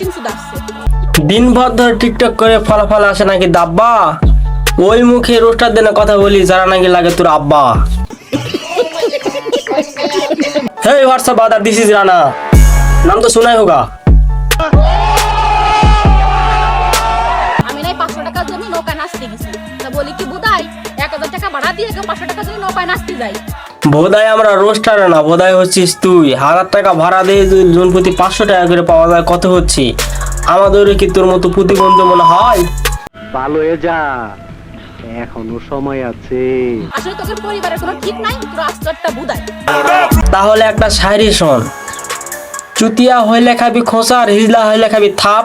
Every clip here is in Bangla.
রোস্টিং সুদাচ্ছে। দিনভর ধরে টিকটক করে ফলাফল আসে নাকি দাব্বা, ওই মুখে রোস্টার দেনে কথা বলি যারা নাকি লাগে তোর আব্বা। Hey WhatsApp brother, this is Rana, নাম তো শোনাই হোগা। আমি নাই 500 টাকার জন্য নৌকায় নাচতে গেছি, তা বলি কি বুদাই 1000 টাকা ভাড়া দিয়ে 500 টাকার জন্য নৌকায় নাচতে যাই। বোধাই আমরা রোস্টারে না, বোধাই হচ্ছিস তুই। 1000 টাকা ভাড়া দিয়ে জন প্রতি 500 টাকা করে পাওয়া যায়, কত হচ্ছে? আমাদের কি তোর মতো প্রতিবন্ধী মনে হয়? ভালো হয়ে যা, এখনো সময় আছে। আসলে তোদের পরিবারের কোনো ঠিক নাই, তোর আস্তরটা বুদাই। তাহলে একটা শায়রি শোন। চুতিয়া হইলে খাবি খোঁচার, হিজলা হইলে খাবি থাপ।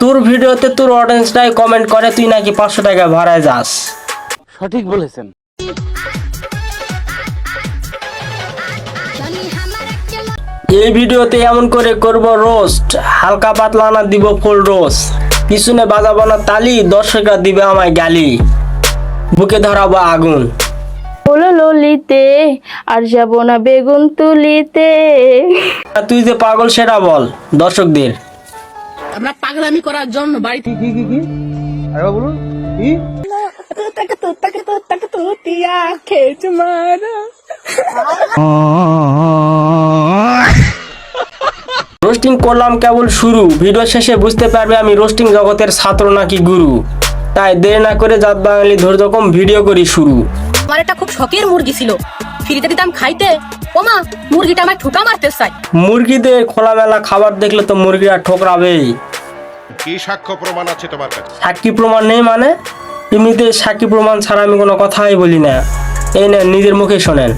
তোর ভিডিওতে তোর অডিয়েন্সটাই কমেন্ট করে তুই নাকি 500 টাকা ভাড়ায় যাস। সঠিক বলেছেন। এই ভিডিওতে এমন করে করব রোস্ট, হালকা পাতলা না দিব ফুল রোস্ট। পিছনে বাজাবো না তালি, দর্শকরা দিবে আমায় গালি, বুকে ধরাবো আগুন। বলো ললিতে আর যাব না বেগুন তুলিতে। তুই যে পাগল সেটা বল দর্শকদের। আমরা পাগলামি করার জন্য বাড়িতে রোস্টিং করলাম কেবল শুরু, ভিডিও শেষে বুঝতে পারবে আমি রোস্টিং জগতের ছাত্র নাকি গুরু। তাই দেরি না করে জাত বাঙালি ধৈর্য কম, ভিডিও করি শুরু। আমার একটা খুব শখের মুরগি ছিল, ফ্রিতে দিতাম খাইতে, ওমা মুরগিটা আমায় ঠোকা মারতে চাই। মুরগিদের খোলামেলা খাবার দেখলে তো মুরগিরা ঠোকরাবেই। কি সাক্ষ্য প্রমাণ আছে তোমার কাছে? সাক্ষী প্রমাণ নেই মানে? এমনিতে সাক্ষী প্রমাণ ছাড়া আমি কোনো কথাই বলি না। এই না, নিজের মুখে শোনেন।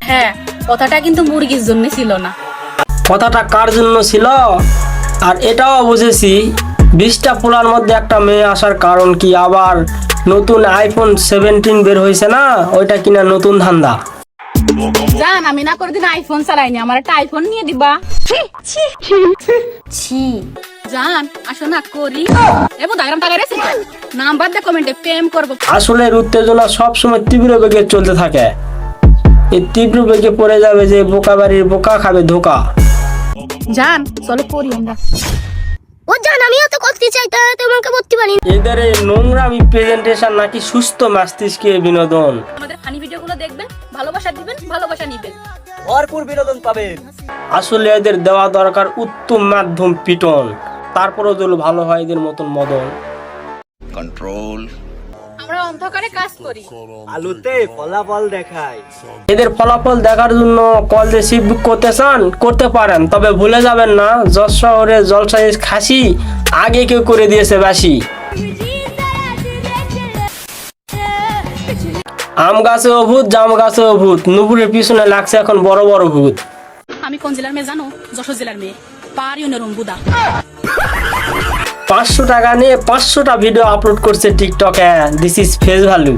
হ্যাঁ, কথাটা কিন্তু মুরগির জন্য ছিল না। কথাটা কার জন্য ছিল? আর এটাও বুঝেছি 20টা পোলার মধ্যে একটা মেয়ে আসার কারণ কি। আবার নতুন আইফোন 17 বের হয়েছে না, ওইটা কিনা নতুন ধান্দা। জান আমি না করে দিন আইফোন চালাইনি, আমার একটা আইফোন নিয়ে দিবা। ছি জান আসো না করি এবো দাগরাম টাকা রেছে নাম্বার দে কমেন্টে প্রেম করব। আসলে উত্তেজনা সবসময় তীব্র বেগে চলতে থাকে। এই তীব্র বেগে পড়ে যাবে যে বোকা বাড়ির বোকা, খাবে ধোকা। জান চলো করি আমরা। ও জান আমিও তো করতে চাই, তা তোমাকে বলতে পারি। এদের এই নোংরামি প্রেজেন্টেশন নাকি সুস্থ মস্তিষ্কে বিনোদন। আমাদের ফানি ভিডিওগুলো দেখবেন, ভালোবাসা দিবেন, ভালোবাসা নিবেন, ভরপুর বিনোদন পাবেন। আসলে এদের দেওয়া দরকার উত্তম মাধ্যম পিটন, তারপরও যদি ভালো হয় এদের মতন মদন। কন্ট্রোল। আমরা অন্ধকারে কাজ করি, আলুতে ফলাফল দেখায়। এদের ফলাফল দেখার জন্য কল দিয়ে সিপ বুক করতে চান, করতে পারেন, তবে ভুলে যাবেন না যশ শহরে জলসাইজ খাসি আগে কেউ করে দিয়েছে বাসি। আম গাছে অভূত, জাম গাছে অভূত, নুপুরের পিছনে লাগছে এখন বড় বড় ভূত। আমি কোন জেলার মেয়ে জানো? যশোর জেলার মেয়ে, পারি অন্যরম বুদা। 500 টাকা নিয়ে 500টা ভিডিও আপলোড করছে টিকটকে, দিস ইজ ফেস ভ্যালু।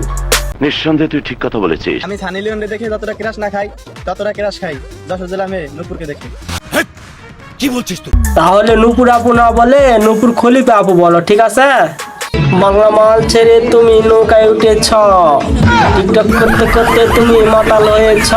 নিঃসন্দেহে তুই ঠিক কথা বলেছিস। আমি সানি লিওনকে দেখে যতটা ক্রাশ না খাই, ততটা ক্রাশ খাই যশোর জেলা মেয়ে নূপুরকে দেখে। কি বলছিস তুই? তাহলে নুপুর আপু না বলে নুপুর খলিফা আপু বলো, ঠিক আছে? বাংলা মাল ছেড়ে তুমি নৌকায় উঠেছ, টিকটক করতে করতে তুমি মাতাল হয়েছ।